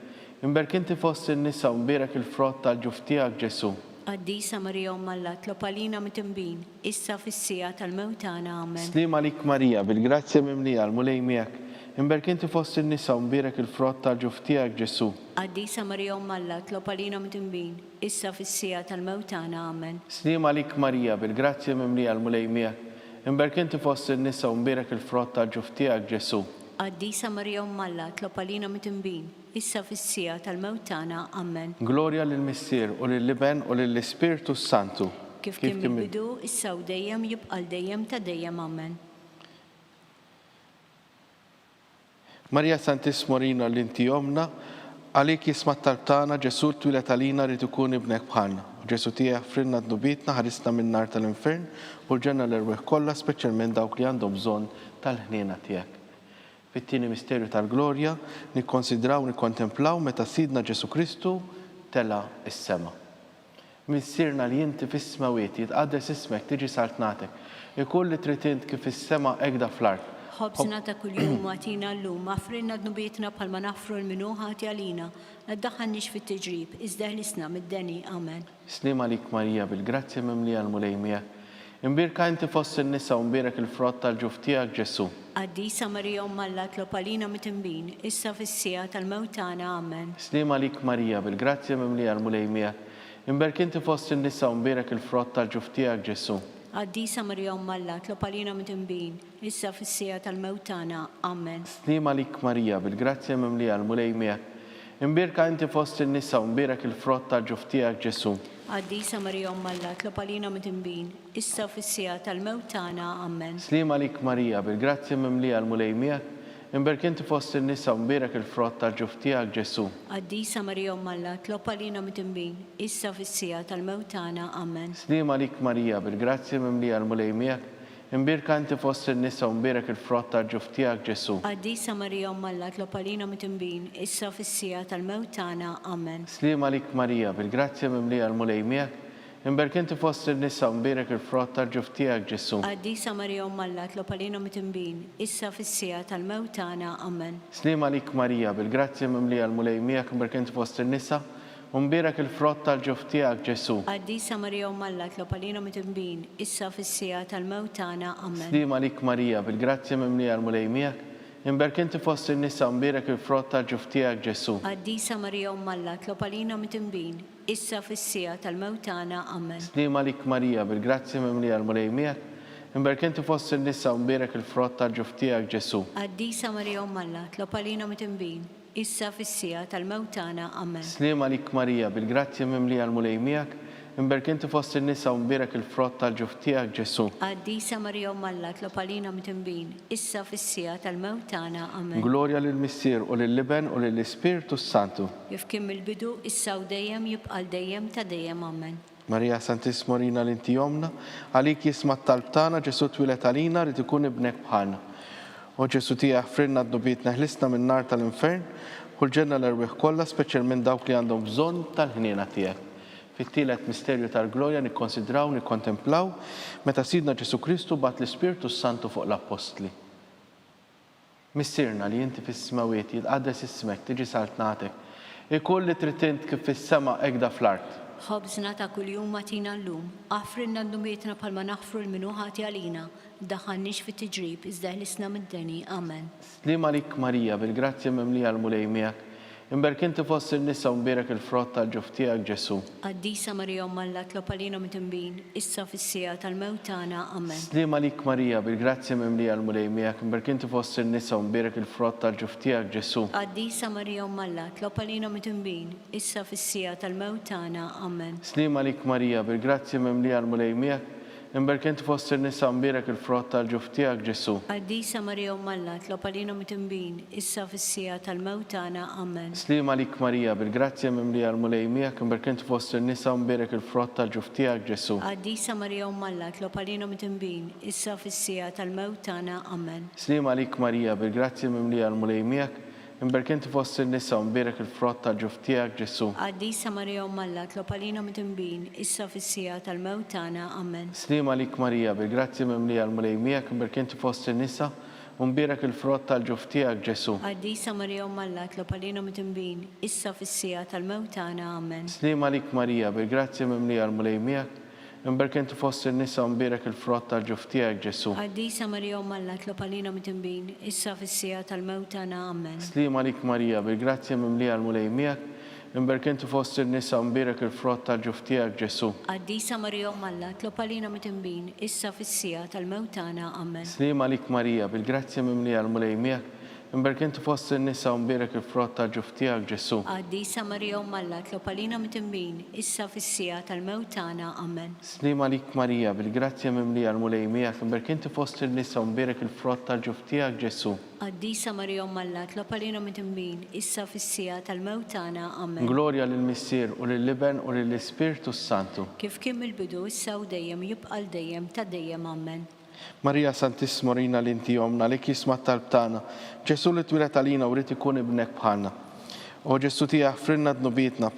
Imberk inti fost in-nisa u mbierek il-frott tal-ġuf tiegħek Ġesu. Qaddisa Marija Ummalla, tlob għalina mit-imbin, issa fis-sija tal-mewtana. Amen. Slim għalik Marija, bil-grazzja mimlija l-mulej miegħek. Imberk inti fost in-nisa u mbierek il-frott tal-ġuf tiegħek Ġesu. Qaddisa Marija Ummalla, tlob għalina mit-imbin, issa fis-sija tal-mewtana. Amen. Slim għalik Marija, bil-grazzja mimlija l-mulej miegħek. Imberk inti fost in-nisa u mbierek il-frott tal-ġuf tiegħek Ġesu. Qaddisa Marija Ummalla, tlob għalina mit-imbin, issa fis-sija tal-mewtana. Amen. Gloria lill-Missier u lill-Iben u lill-Ispirtu Santu. Kif kien mill-bidu, issa u dejjem, jibqa' dejjem ta' dejjem. Amen. Marija Santissima, Rina li inti jomna, għalik jismat tal-tana, Ġesu twilet għalina li tkun ibnek bħalna. Ġesu tija frinna d-nubietna, ħarisna minn nar tal-infern, u l-ġenna l-erweħ kollha, speċjalment dawk li għandhom bżonn tal-ħniena tiegħek. Fit-tieni misterju tal-glorja, nikkonsidraw, nikkontemplaw meta Sidna Ġesu Kristu tela is-sema. Missierna li inti fis-smawiet jitqaddes ismek, tiġi saltnatek. Ikull li trid int kif fis-sema hekk fl-art. Ħobżna ta' kuljum għatina llum, għafrinna d-nubietna bħalma nafru l-minuħati għalina, naddaħħalniex fit-tiġrib, iżda ħlisna mid-deni. Amen. Slim għalik Marija, bil-grazzja mimlija l-mulej miegħek. Imbirka inti fost in-nisa u mbierek il-frott tal-ġuf tiegħek Ġesu. Qaddisa Marija Ummalla, tlob għalina mit-imbin, issa fis-sija tal-mewtana. Amen. Slim għalik Marija, bil-grazzja mimlija l-mulej miegħek. Imbirka inti fost in-nisa u mbierek il-frott tal-ġuf tiegħek Ġesu. Qaddisa Marija Ummalla, tlob għalina mit-imbin, issa fis-sija tal-mewtana. Amen. Slim għalik Marija, bil-grazzja mimlija l-mulej miegħek. Imbirka inti fost in-nisa u mbierek il-frott tal-ġuf tiegħek Ġesu. Qaddisa Marija Ummalla, tlob għalina mit-imbin, issa fis-sija tal-mewtana. Amen. Slim għalik Marija, bil-grazzja mimlija l-mulej miegħek. Imbirk inti fost in-nisa u mbierek il-frott tal-ġuf tiegħek Ġesu. Qaddisa Marija Ummalla, tlob għalina mit-imbin, issa fis-sija tal-mewtana. Amen. Slim għalik Marija, bil-grazzja mimlija l-mulej miegħek. Imbirka inti fost in-nisa u mbierek il-frott tal-ġuf tiegħek Ġesu. Qaddisa Marija Ummalla, tlob għalina mit-imbin, issa fis-sija tal-mewtana. Amen. Slim għalik Marija, bil-grazzja mimlija l-mulej miegħek. Imbirk inti fost in-nisa u mbierek il-frott tal-ġuf tiegħek Ġesu. Qaddisa Marija Ummalla, tlob għalina mit-imbin, issa fis-sija tal-mewtana. Amen. Slim għalik Marija, bil-grazzja mimlija l-mulej miegħek. Imbirk inti fost in-nisa Unbirak il-frott tal-ġuf tiegħek Ġesu. Qaddisa Marija Umm Alla, tlob għalina mit-imbin, issa fis-sija tal-mewtana. Amen. Slima lik Marija, bil-grazzja mimlija l-mulej miegħek, inberk inti fost in-nisa unbirak il-frott tal-ġuf tiegħek Ġesu. Qaddisa Marija Umm Alla, tlob għalina mit-imbin, issa fis-sija tal-mewtana. Amen. Slima lik Marija, bil-grazzja mimlija l-mulej miegħek, inberk inti fost in-nisa unbirak il-frott tal-ġuf tiegħek Ġesu. Qaddisa Marija Umm Alla, tlob għalina mit-imbin, issa fis-sija tal-mewtana. Amen. Slima lik Marija, bil-grazzja mimlija l-mulej miegħek, inberk inti fost in-nisa unbirak il-frott tal-ġuf tiegħek Ġesu. Qaddisa Marija Umm Alla, tlob għalina mit-imbin, issa fis-sija tal-mewtana. Amen. Glorja lill-Missier u lill-Liben u lill-Ispiritu Santu. Kif kien mill-bidu, issa u dejjem jibqal dejjem ta' dejjem. Amen. Marija Santismo Rina l-inti jomna, għalik jisma t-talbtana Ġesu twilet għalina rrid ikun ibnek bħalna. U Ġesu tija frinna d-dubiet neħlisna minn nar tal-infern, u l-ġenna l-erwiħ kollha, speċjalment dawk li għandhom bżonn tal-ħniena tiegħek. Fit-tielet misterju tal-glorja nikkonsidraw, nikkontemplaw, meta Sidna Ġesu Kristu bat l-Ispiritu Santu fuq l-Apostli. Missirna li inti fis-smawiet jitqaddes ismek, tiġi saltnatek, ikun li tritint kif fis-sema ekda fl-art. Ħobżna ta' kuljum matina l-lum, aħfrinna d-dumietna palma naħfru l-minuħati għalina, daħannix fit-tiġrib, iżda ħlisna mid-deni. Amen. Slima lik Marija, bil-grazzja mimlija l-mulej miegħek, inberk inti fost in-nisa unbirak il-frott tal-ġuf tiegħek Ġesu. Qaddisa Marija Umm Alla, tlob għalina mit-imbin, issa fis-sija tal-mewtana. Amen. Slima lik Marija, bil-grazzja mimlija l-mulej miegħek, inberk inti fost in-nisa unbirak il-frott tal-ġuf tiegħek Ġesu. Qaddisa Marija Umm Alla, tlob għalina mit-imbin, issa fis-sija tal-mewtana. Amen. Slima lik Marija, bil-grazzja mimlija l-mulej miegħek, inberk inti fost in-nisa unbirak il-frott tal-ġuf tiegħek Ġesu. Qaddisa Marija Umm Alla, tlob għalina mit-imbin, issa fis-sija tal-mewtana. Amen. Slima lik Marija, bil-grazzja mimlija l-mulej miegħek, inberk inti fost in-nisa unbirak il-frott tal-ġuf tiegħek Ġesu. Qaddisa Marija Umm Alla, tlob għalina mit-imbin, issa fis-sija tal-mewtana. Amen. Slima lik Marija, bil-grazzja mimlija l-mulej miegħek, inberk inti fost in-nisa unbirak il-frott tal-ġuf tiegħek Ġesu. Qaddisa Marija Umm Alla, tlob għalina mit-imbin, issa fis-sija tal-mewtana. Amen. Slima lik Marija, bil-grazzja mimlija l-mulej miegħek, inberk inti fost in-nisa unbirak il-frott tal-ġuf tiegħek Ġesu. Qaddisa Marija Umm Alla, tlob għalina mit-imbin, issa fis-sija tal-mewtana. Amen. Slima lik Marija, bil-grazzja mimlija l-mulej miegħek, inberk inti fost in-nisa unbirak il-frott tal-ġuf tiegħek Ġesu. Qaddisa Marija Umm Alla, tlob għalina mit-imbin, issa fis-sija tal-mewtana. Amen. Slima lik Marija, bil-grazzja mimlija l-mulej miegħek, inberk inti fost in-nisa unbirak il-frott tal-ġuf tiegħek Ġesu. Qaddisa Marija Umm Alla, tlob għalina mit-imbin, issa fis-sija tal-mewtana. Amen. Slima lik Marija, bil-grazzja mimlija l-mulej miegħek, inberk inti fost in-nisa unbirak il-frott tal-ġuf tiegħek Ġesu. Qaddisa Marija Umm Alla, tlob għalina mit-imbin, issa fis-sija tal-mewtana. Amen. Slima lik Marija, bil-grazzja mimlija l-mulej miegħek, inberk inti fost in-nisa unbirak il-frott tal-ġuf tiegħek Ġesu. Qaddisa Marija Umm Alla, tlob għalina mit-imbin, issa fis-sija tal-mewtana. Amen. Glorja lill-Missier u lill-Liben u lill-Ispiritu Santu. Kif kien mill-bidu, issa u dejjem jibqal dejjem ta' dejjem. Amen. Marija Santismo Rina l-inti jomna, lik jisma t-talbtana, Ġesu li twilet għalina u rrid ikun ibnek bħalna. U Ġesu tija frinna d-nubietna,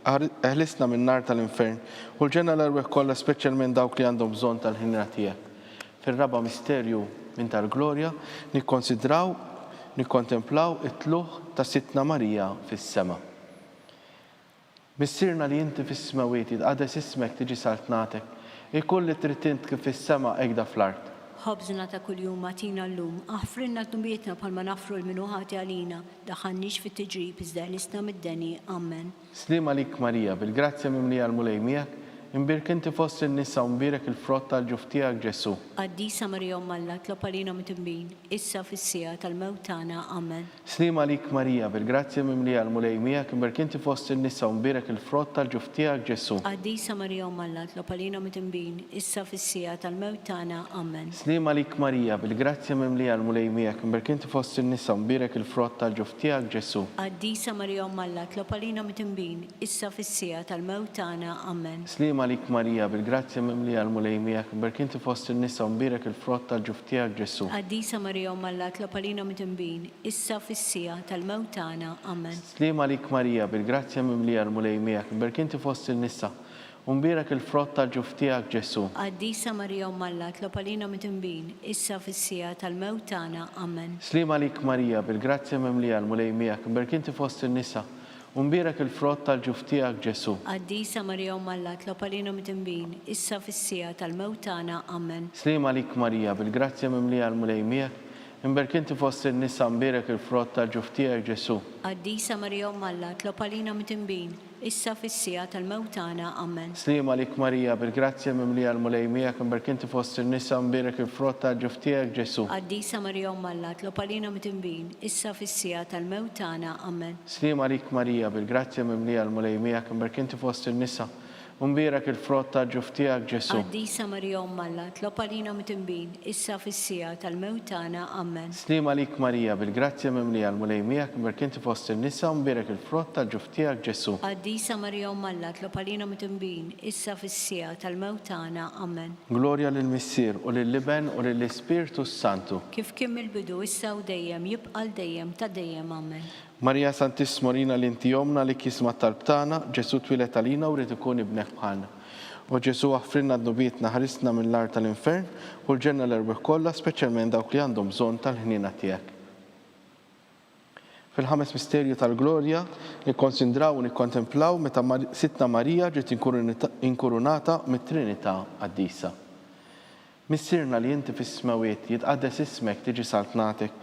eħlisna minn nar tal-infern, u l-ġenna l-erweħ kollha speċjalment dawk li għandhom bżonn tal-ħinra tiegħek. Fir-raba misterju minn tal-glorja, nikkonsidraw, nikkontemplaw it-tluħ ta' Sitna Marija fis-sema. Missirna li inti fis-smawiet jitqaddes ismek tiġi saltnatek, ikun li tritint kif fis-sema ekda fl-art. Ħobżna ta' kuljum matina l-lum, aħfrinna d-dumietna palma nafru l-minuħati għalina, daħannix fit-tiġrib, iżda ħlisna mid-deni. Amen. Slima lik Marija, bil-grazzja mimlija l-mulej miegħek, inberk inti fost in-nisa unbirak il-frott tal-ġuf tiegħek Ġesu. Qaddisa Marija Umm Alla, tlob għalina mit-imbin, issa fis-sija tal-mewtana. Amen. Slima lik Marija, bil-grazzja mimlija l-mulej miegħek, inberk inti fost in-nisa unbirak il-frott tal-ġuf tiegħek Ġesu. Qaddisa Marija Umm Alla, tlob għalina mit-imbin, issa fis-sija tal-mewtana. Amen. Slima lik Marija, bil-grazzja mimlija l-mulej miegħek, inberk inti fost in-nisa unbirak il-frott tal-ġuf tiegħek Ġesu. Qaddisa Marija Umm Alla, tlob għalina mit-imbin, issa fis-sija tal-mewtana. Amen. Slima lik Marija, bil-grazzja mimlija l-mulej miegħek, inberk inti fost in-nisa unbirak il-frott tal-ġuf tiegħek Ġesu. Qaddisa Marija Umm Alla, tlob għalina mit-imbin, issa fis-sija tal-mewtana. Amen. Slima lik Marija, bil-grazzja mimlija l-mulej miegħek, inberk inti fost in-nisa unbirak il-frott tal-ġuf tiegħek Ġesu. Qaddisa Marija Umm Alla, tlob għalina mit-imbin, issa fis-sija tal-mewtana. Amen. Slima lik Marija, bil-grazzja mimlija l-mulej miegħek, inberk inti fost in-nisa Unbierak il-frott tal-ġuf tiegħek Ġesu. Qaddisa Marija Umm Alla, tlob għalina mitembin, issa fis-sija tal-mewt tagħna. Amen. Slim għalik Marija, bil-grazzja mimlija l-mulej miegħek, imberkinti fost in-nisa unbierak il-frott tal-ġuf tiegħek Ġesu. Qaddisa Marija Umm Alla, tlob għalina mitembin, issa fis-sija tal-mewt tagħna. Amen. Slim għalik Marija, bil-grazzja mimlija l-mulej miegħek, imberkinti fost in-nisa unbierak il-frott tal-ġuf tiegħek Ġesu. Qaddisa Marija Umm Alla, tlob għalina mitembin, issa fis-sija tal-mewt tagħna. Amen. Slim għalik Marija, bil-grazzja mimlija l-mulej miegħek, imberkinti fost in-nisa unbierak il-frott tal-ġuf tiegħek Ġesu. Qaddisa Marija Umm Alla, tlob għalina mitembin, issa fis-sija tal-mewt tagħna. Amen. Slim għalik Marija, bil-grazzja mimlija l-mulej miegħek, imberkinti fost in-nisa unbierak il-frott tal-ġuf tiegħek Ġesu. Qaddisa Marija Umm Alla, tlob għalina mitembin, issa fis-sija tal-mewt tagħna. Amen. Glorja lill-Missier u lill-Liben u lill-Ispiritu Santu. Kif kien mill-bidu issa u dejjem jibqa' dejjem ta' dejjem. Amen. Marija Santissimorina l-inti jomna li kisma tal-btana, Ġesu twilet għalina u rrid ikun ibnek bħalna. U Ġesu għaffrinna d-nubietna ħarisna mill-lar tal-infern u l-ġenna l-erbeħ kollha, speċjalment dawk li għandhom bżonn tal-ħnina tiegħek. Fil-ħames misterju tal-glorja nikkonsidraw u nikkontemplaw meta Sitna Marija ġiet inkurunata mit-Trinità Qaddisa. Missirna li inti fis-smawiet jitqaddes ismek tiġi saltnatek,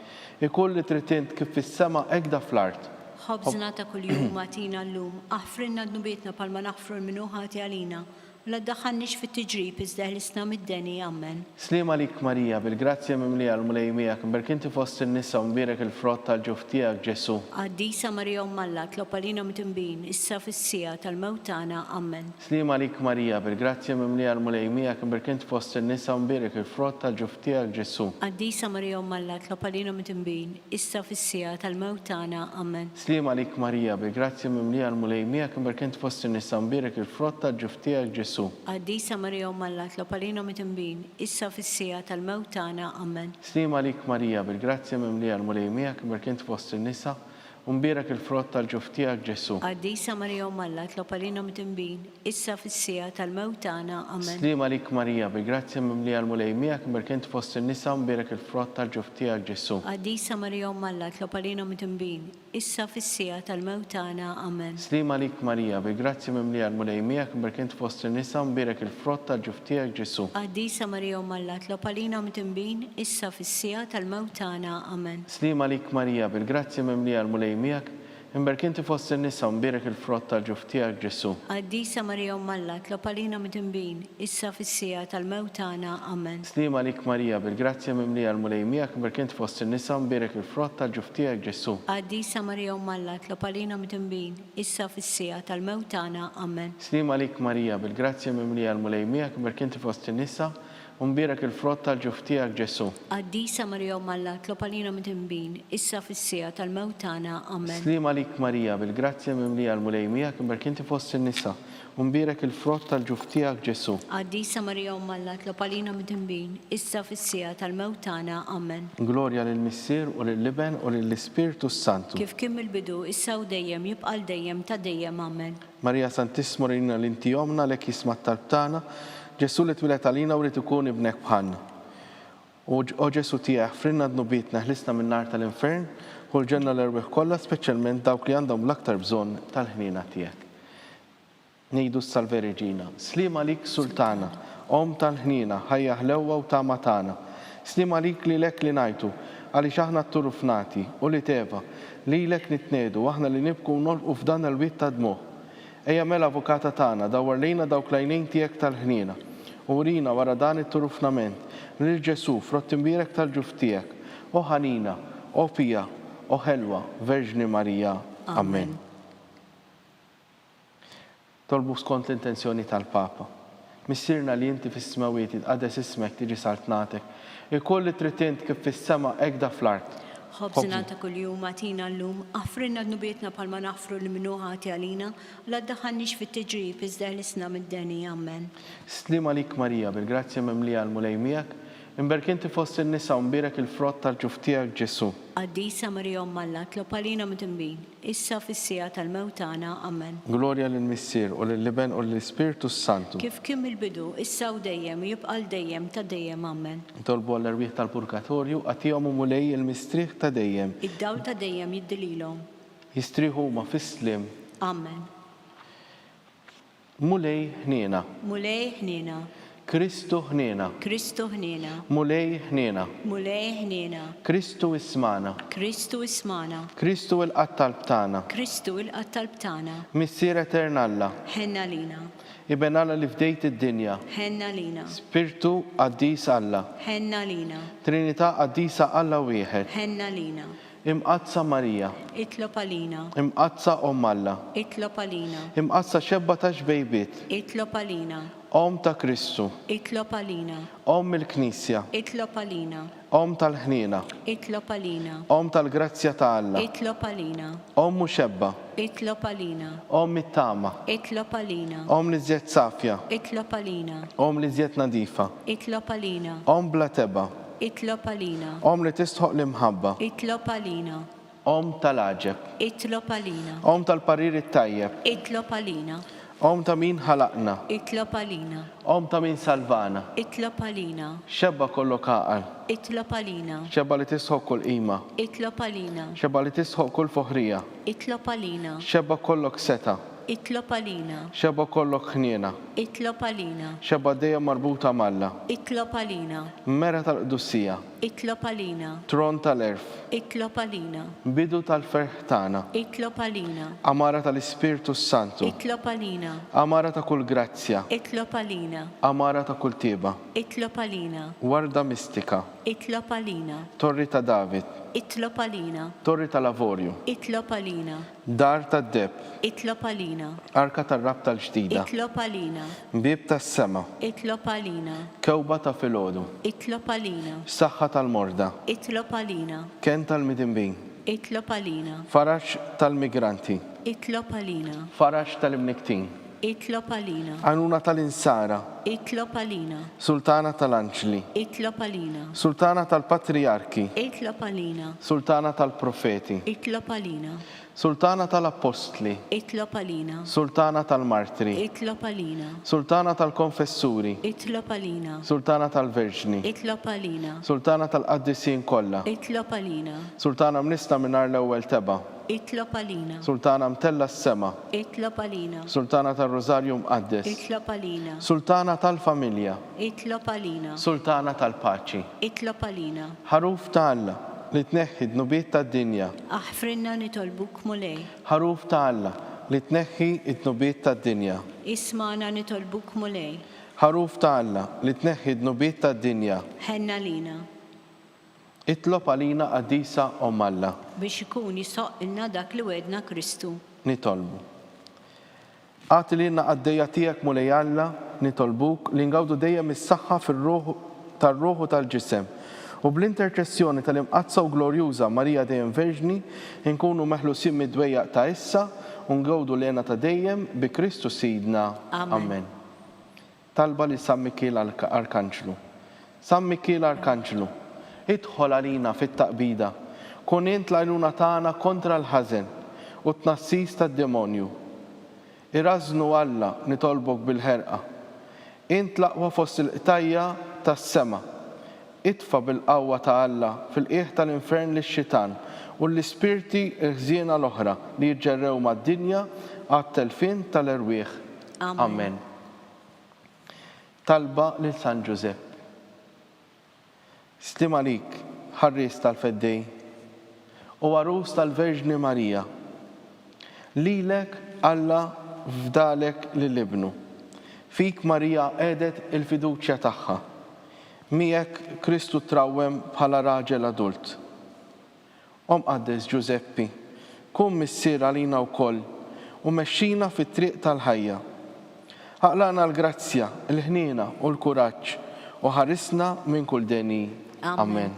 ikolli tritint kif fis-sema hekk da fl-art. Ħobżna ta' kuljum għatina llum, aħfrinna d-nubietna palma naħfru l-minuħati għalina, la ddaħħalniex fit-tiġrib iżda ħlisna mid-deni. Amen. Slim għalik Marija, bil-grazzja mimlija l-mulej miegħek, imberkinti fost in-nisa unbierek il-frott tal-ġuf tiegħek Ġesu. Qaddisa Marija Umm Alla, tlob għalina mitembin, issa fis-sija tal-mewt tagħna. Amen. Slim għalik Marija, bil-grazzja mimlija l-mulej miegħek, imberkinti fost in-nisa unbierek il-frott tal-ġuf tiegħek Ġesu. Qaddisa Marija Umm Alla, tlob għalina mitembin, issa fis-sija tal-mewt tagħna. Amen. Slim għalik Marija, bil-grazzja mimlija l-mulej miegħek, imberkinti fost in-nisa unbierek il-frott tal-ġuf tiegħek Ġesu. Qaddisa Marija Umm Alla, tlob għalina mitembin, issa fis-sija tal-mewt tagħna. Amen. Slim għalik Marija, bil-grazzja mimlija l-mulej miegħek, imberkinti fost in-nisa unbierek il-frott tal-ġuf tiegħek Ġesu. Qaddisa Marija Umm Alla, tlob għalina mitembin, issa fis-sija tal-mewt tagħna. Amen. Slim għalik Marija, bil-grazzja mimlija l-mulej miegħek, imberkinti fost in-nisa unbierek il-frott tal-ġuf tiegħek Ġesu. Qaddisa Marija Umm Alla, tlob għalina mitembin, issa fis-sija tal-mewt tagħna. Amen. Slim għalik Marija, bil-grazzja mimlija l-mulej miegħek, imberkinti fost in-nisa unbierek il-frott tal-ġuf tiegħek Ġesu. Qaddisa Marija Umm Alla, tlob għalina mitembin, issa fis-sija tal-mewt tagħna. Amen. Slim għalik Marija, bil-grazzja mimlija l-mulej miegħek, imberkinti fost in-nisa unbierek il-frott tal-ġuf tiegħek Ġesu. Qaddisa Marija Umm Alla, tlob għalina mitembin, issa fis-sija tal-mewt tagħna. Amen. Slim għalik Marija, bil-grazzja mimlija l-mulej miegħek, imberkinti fost in-nisa unbierek il-frott tal-ġuf tiegħek Ġesu. Qaddisa Marija Umm Alla, tlob għalina mitembin, issa fis-sija tal-mewt tagħna. Amen. Slim għalik Marija, bil-grazzja mimlija l-mulej miegħek, imberkinti fost in-nisa unbierek il-frott tal-ġuf tiegħek Ġesu. Qaddisa Marija Umm Alla, tlob għalina mitembin, issa fis-sija tal-mewt tagħna. Amen. Slim għalik Marija, bil-grazzja mimlija l-mulej miegħek, imberkinti fost in-nisa unbierek il-frott tal-ġuf tiegħek Ġesu. Qaddisa Marija Umm Alla, tlob għalina mitembin, issa fis-sija tal-mewt tagħna. Amen. Glorja lill-Missier u lill-Liben u lill-Ispiritu Santu. Kif kien mill-bidu, issa u dejjem jibqa' dejjem ta' dejjem. Amen. Marija Santissimorina l-inti jomna li kisma tal-btana, Ġesu li twilet għalina u rrid ikun ibnek bħalna. U Ġesu tiegħek frinna d-nubietna ħlisna min-nar tal-infern u l-ġenna l-erbeħ kollha, speċjalment dawk li għandhom l-aktar bżonn tal-ħnina tiegħek. Ngħidu s-Salve Reġina, slim għalik Sultana, Om tal-ħnina, ħajja ħlewwa u tama tagħna. Slim għalik li lek li ngħidu, għaliex aħna t-turufnati u li teva, li lek nitnedu, aħna li nibku nolqu f'dan il-witt ta' dmuħ. Ejja mela avukata tagħna, dawar lejna dawk lajnejn tiegħek tal-ħnina. U rina wara dan it-turufnament lil Ġesu frott imbierek tal-ġuf tiegħek, o ħanina, o pija, o ħelwa, Verġni Marija. Amen. Tolbu skont l-intenzjoni tal-Papa. Missirna li inti fis-smawiet tqaddes ismek tiġi saltnatek, ikolli tritint kif fis-sema hekk da fl-art. Ħobżna ta' kuljum għatina llum, aħfrinna d-nubietna palma naħfru l-minuħati għalina, la ddaħħalniex fit-tiġrib iżda ħlisna mid-deni. Amen. Slim għalik Marija, bil-grazzja mimlija l-mulej miegħek, imberkinti fost in-nisa unbierek il-frott tal-ġuf tiegħek Ġesu. Qaddisa Marija Umm Alla, tlob għalina mitembin, issa fis-sija tal-mewt tagħna. Amen. Glorja lill-Missier u lill-Liben u lill-Ispiritu Santu. Kif kien mill-bidu, issa u dejjem jibqa' dejjem ta' dejjem. Amen. Tolbu għall-erbieħ tal-Purgatorju, għatihom u mulej il-mistrieħ ta' dejjem. Id-dawl ta' dejjem jiddililhom. jistriħu ma fislim. Amen. Mulej ħniena, Mulej ħnina, Kristu ħniena, Kristu ħnina, mulej ħniena, mulej ħnina, Kristu ismana, Kristu ismana, Kristu il-qattalb tagħna, Kristu il-qattalb tagħna, Missier Eternalla, ħenna lina, Iben Alla li fdejt id-dinja, ħenna lina, Spirtu qaddis Alla, ħenna lina, Trinità qaddisa Alla wieħed, ħenna lina, imqazza Marija, itlob għalina, imqazza Om Alla, itlob għalina, imqazza xebba ta' xbejbiet, itlob għalina, Om ta' Kristu, itlob għalina, Om il-Knisja, itlob għalina, Om tal-ħniena, itlob għalina, Om tal-grazzja ta' Alla, itlob għalina, Om muxebba, itlob għalina, Om it-tama, itlob għalina, Om li zjed safja, itlob għalina, Om li zjed nadifa, itlob għalina, Om bla teba, itlob għalina, Om li tistħoq l-imħabba, itlob għalina, Om tal-aġeb, itlob għalina, Om tal-parir it-tajjeb, itlob għalina, Om ta' min ħalaqna, itlob għalina, Om ta' min salvana, itlob għalina, xebba kollok aqal, itlob għalina, xebba li tisħoq kull qima, itlob għalina, xebba li tisħoq kull foħrija, itlob għalina, xebba kollok seta, itlob għalina, xebba kollok ħniena, itlob għalina, xebba dejja marbuta malla, itlob għalina, mera tal-qdussija, itlob għalina, tron tal-erf, itlob għalina, bidu tal-ferħ tagħna, itlob għalina, amara tal-Ispirtu Santu, itlob għalina, amara ta' kull grazzja, itlob għalina, amara ta' kull tieba, itlob għalina, warda mistika, itlob għalina, torri ta' David, itlob għalina, torri ta' lavorju, itlob għalina, dar ta' deb, itlob għalina, arka tar-rab tal-ġdida, itlob għalina, bib tas-sema, itlob għalina, kewba ta' filgħodu, itlob għalina, saħħa tal-morda, itlob għalina, ken tal-midinbin, itlob għalina, farax tal-migranti, itlob għalina, farax tal-imniktin, itlob għalina, għanuna tal-insara, itlob għalina, sultana tal-anġli, itlob għalina, sultana tal-patriarki, itlob għalina, sultana tal-profeti, itlob għalina, sultana tal-apostli, itlob għalina, sultana tal-martri, itlob għalina, sultana tal-konfessuri, itlob għalina, sultana tal-verġni, itlob għalina, sultana tal-qaddisin kollha, itlob għalina, sultana mnista minar l-ewwel teba, itlob għalina, sultana mtella s-sema, itlob għalina, sultana tal-Rożarju mqaddes, itlob għalina, sultana tal-familja, itlob għalina, sultana tal-paċi, itlob għalina, ħaruf ta' Alla li tneħħi d-nubiet tad-dinja, aħfrinna nitolbuk mulej, ħaruf ta' Alla li tneħħi d-nubiet tad-dinja, ismana nitolbuk mulej, ħaruf ta' Alla li tneħħi d-nubiet tad-dinja, ħenna lina, itlob għalina qaddisa Om Alla, biex ikun jisoqilna dak li wedna Kristu. nitolbu. Għati li għaddejja tijak mulej Alla, nitolbuk li ngawdu dejjem is-saħħa tar-ruħu tal-ġisem. U bl-interċessjoni tal-imqazza u glorjuża Marija dejjem Verġni, nkunu meħlusin mid-dwejjaq ta' issa u ngawdu lena ta' dejjem bi Kristu Sidna. Amen. Talba li San Mikiel Arkanġlu. San Mikiel Arkanġlu, idħol għalina fit-taqbida, kun int l-għajnuna tagħna kontra l-ħażen u t-nassis tad-demonju. Irażnu Alla nitolbok bil-ħerqa. Int laqwa fost il-qtajja tas-sema. Itfa bil-qawwa ta' Alla fil-qieħ tal-infern lix-xitan u l-ispirti ħżiena l-oħra li jġerrew mad-dinja għat-telfin tal-erwieħ. Amen. Talba lil San Giuseppe. Slim għalik, ħarris tal-feddej u għarus tal-Verġni Marija. Lilek Alla fdalek lill-ibnu. Fik Marija għedet il-fiduċja tagħha. Miegħek Kristu trawwem bħala raġel adult. Om qaddes Giuseppi, kun missier għalina wkoll u mexxina fit-triq tal-ħajja. Ħaqlana l-grazzja, l-ħniena u l-kuraġġ u ħarisna minn kull deni. Amen.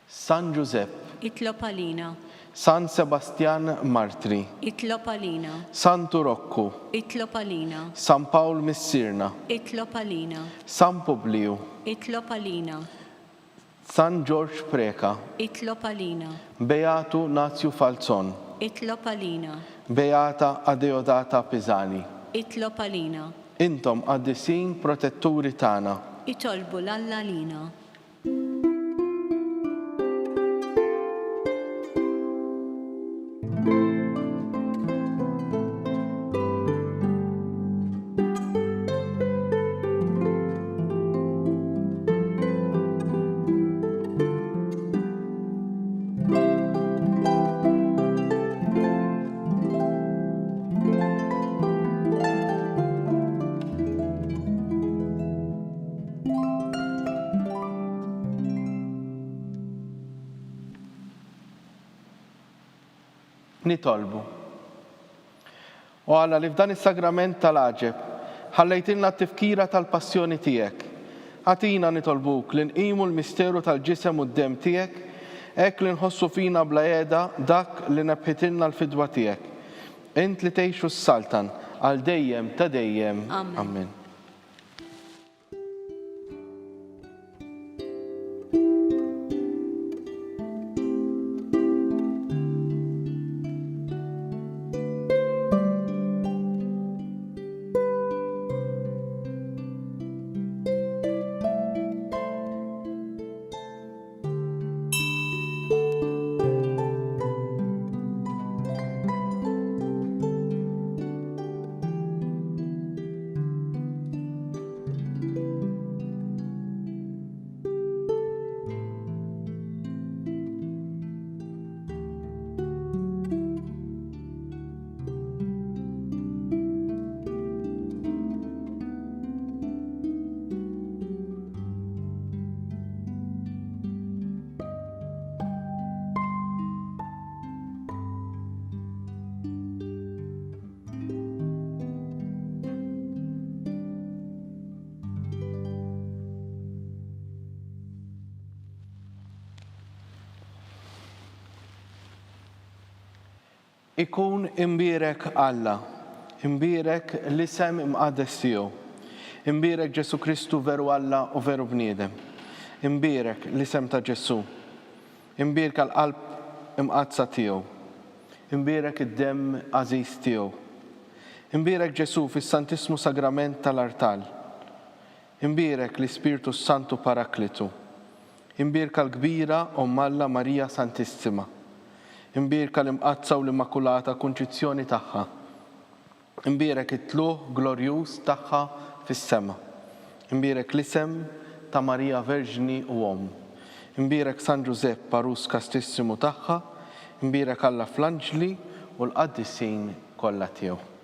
San Giuseppe, Itlob għalina, San Sebastian Martri, itlob għalina, San Turokku, itlob għalina, San Paul Missirna, itlob għalina, San Publiu, itlob għalina, San George Preka, itlob għalina, Beatu Nazju Falzon, itlob għalina, Beata Adeodata Pisani. itlob għalina, Intom qaddisin protetturi tagħna. itolbu l-Alla lina. nitolbu. U Alla li f'dan is-sagrament tal-għaġeb ħallejtilna t-tifkira tal-passjoni tiegħek. Għatina nitolbuk li nqimu l-misteru tal-ġisem u d-dem tiegħek, hekk li nħossu fina bla qiegħda dak li nebħitilna l-fidwa tiegħek. Int li tgħixu s-saltan għal dejjem ta' dejjem. Amen. Ikun imbierek Alla, imbierek l-isem imqaddes tiegħu, imbierek Ġesu Kristu veru Alla u veru bniedem, imbierek l-isem ta' Ġesu, imbierek għal-qalb imqadsa tiegħu, imbierek id-dem għażiż tiegħu, imbierek Ġesu fis-Santismu Sagrament tal-Artal, imbierek l-Ispiritu Santu Paraklitu, imbierek l-kbira Alla Marija Santissima, imbierek l-imqazza u l-Immakulata Kunċizzjoni tagħha, imbierek it-tluħ glorjuż tagħha fis-sema, imbierek l-isem ta' Marija Verġni u Om, imbierek San Giuseppe Parus Kastissimu tagħha, imbierek Alla fl-anġli u l-qaddissin kollha tiegħu.